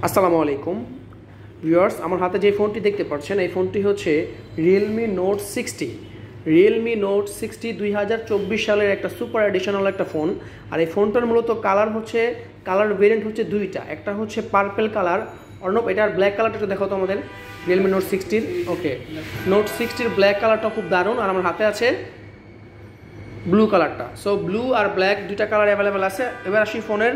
আসসালামু আলাইকুম ভিউয়ার্স, আমার হাতে যে ফোনটি দেখতে পাচ্ছেন এই ফোনটি হচ্ছে রিয়েলমি নোট 60। রিয়েলমি নোট 60 2024 সালের একটা সুপার এডিশনাল একটা ফোন। আর এই ফোনটার মূলত কালার ভেরিয়েন্ট হচ্ছে দুইটা, একটা হচ্ছে পার্পেল কালার। অর্ণব, এটার ব্ল্যাক কালারটা একটু দেখো তো আমাদের রিয়েলমি নোট 60-র। ওকে, নোট 60-র ব্ল্যাক কালারটা খুব দারুণ। আর আমার হাতে আছে ব্লু কালারটা। সো ব্লু আর ব্ল্যাক দুইটা কালার অ্যাভেলেবেল আছে। এবার আসি ফোনের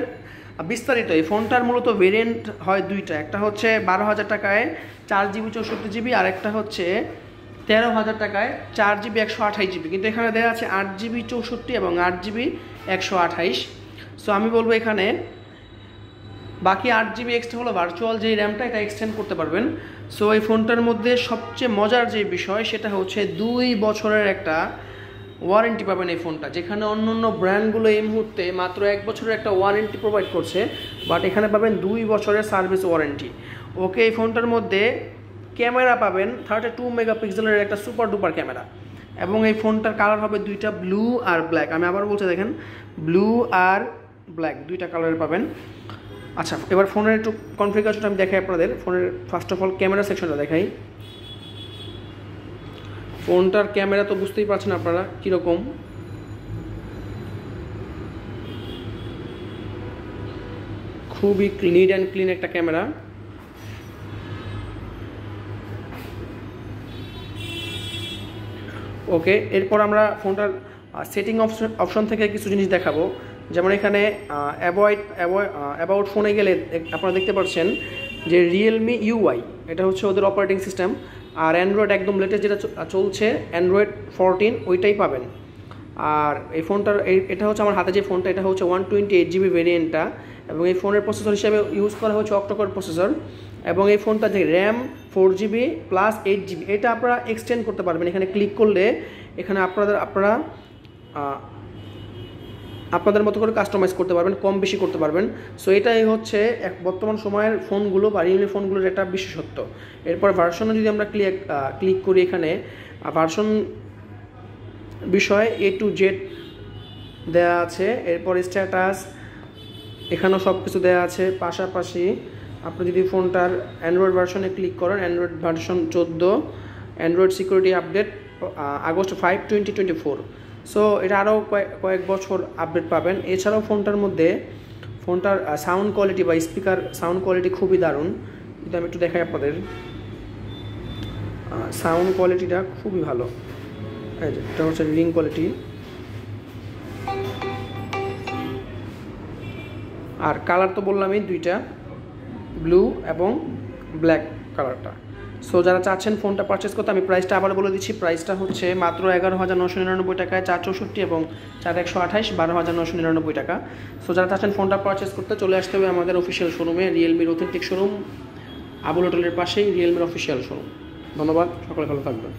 বিস্তারিত। এই ফোনটার মূলত ভেরিয়েন্ট হয় দুইটা, একটা হচ্ছে 12,000 টাকায় 4GB 64GB, আর একটা হচ্ছে 13,000 টাকায় 4GB 128GB। কিন্তু এখানে দেওয়া আছে 8GB 64 এবং 8GB 128। সো আমি বলবো এখানে বাকি 8GB এক্সট্রা হলো ভার্চুয়াল যে র্যামটা, এটা এক্সটেন্ড করতে পারবেন। সো এই ফোনটার মধ্যে সবচেয়ে মজার যে বিষয় সেটা হচ্ছে 2 বছরের একটা ওয়ারেন্টি পাবেন এই ফোনটা, যেখানে অন্য অন্য ব্র্যান্ডগুলো এই মুহূর্তে মাত্র 1 বছরের একটা ওয়ারেন্টি প্রোভাইড করছে, বাট এখানে পাবেন 2 বছরের সার্ভিস ওয়ারেন্টি। ওকে, এই ফোনটার মধ্যে ক্যামেরা পাবেন 32 মেগাপিক্সেলের একটা সুপার ডুপার ক্যামেরা, এবং এই ফোনটার কালার হবে দুইটা, ব্লু আর ব্ল্যাক। আমি আবার বলছি, দেখেন ব্লু আর ব্ল্যাক দুইটা কালারের পাবেন। আচ্ছা, এবার ফোনের একটু কনফিগারেশনটা আমি দেখাই আপনাদের। ফোনের ফার্স্ট অফ অল ক্যামেরা সেকশনটা দেখাই। ফোনটার ক্যামেরা তো বুঝতেই পারছেন আপনারা কীরকম। খুবই নিট অ্যান্ড ক্লিন একটা ক্যামেরা। ওকে, এরপর আমরা ফোনটার সেটিং অপশন থেকে কিছু জিনিস দেখাবো। যেমন এখানে অ্যাবাউট ফোনে গেলে আপনারা দেখতে পাচ্ছেন যে রিয়েলমি ইউআই, এটা হচ্ছে ওদের অপারেটিং সিস্টেম। আর অ্যান্ড্রয়েড একদম লেটেস্ট যেটা চলছে অ্যান্ড্রয়েড 14 ওইটাই পাবেন। আর এই ফোনটার এটা হচ্ছে আমার হাতে যে ফোনটা, এটা হচ্ছে 128GB ভেরিয়েন্টটা, এবং এই ফোনের প্রসেসর হিসেবে ইউজ করা হচ্ছে অক্টোকোর প্রসেসর। এবং এই ফোনটা যে র্যাম 4GB প্লাস 8GB, এটা আপনারা এক্সটেন্ড করতে পারবেন। এখানে ক্লিক করলে এখানে আপনাদের মতো করে কাস্টমাইজ করতে পারবেন, কম বেশি করতে পারবেন। সো এটাই হচ্ছে বর্তমান সময়ের ফোনগুলো বা রিয়েলমি ফোনগুলোর একটা বিশেষত্ব। এরপর ভার্সনে যদি আমরা ক্লিক করি, এখানে ভার্সন বিষয় A to Z দেওয়া আছে। এরপর স্ট্যাটাস, এখানেও সব কিছু দেওয়া আছে। পাশাপাশি আপনি যদি ফোনটার অ্যান্ড্রয়েড ভার্সনে ক্লিক করেন, Android version 14, Android security update August 5, 2024। So এটা আরও কয়েক বছর আপডেট পাবেন। এছাড়াও ফোনটার সাউন্ড কোয়ালিটি বা স্পিকার সাউন্ড কোয়ালিটি খুবই দারুণ। যদি আমি একটু দেখাই আপনাদের, সাউন্ড কোয়ালিটিটা খুবই ভালো। এটা হচ্ছে রিং কোয়ালিটি। আর কালার তো বললামই দুইটা, ব্লু এবং ব্ল্যাক কালারটা। সো যারা চাচ্ছেন ফোনটা পারচেস করতে, আমি প্রাইসটা আবার বলে দিচ্ছি। প্রাইসটা হচ্ছে মাত্র 11,999 টাকায় 464 এবং 4/128, 12,999 টাকা। সো যারা চাচ্ছেন ফোনটা পারচেস করতে, চলে আসতে হবে আমাদের অফিসিয়াল শোরুমে, রিয়েলমির অথেন্টিক শোরুম, আবুল হোটেলের পাশেই রিয়েলমির অফিসিয়াল শোরুম। ধন্যবাদ, সকলে ভালো থাকবেন।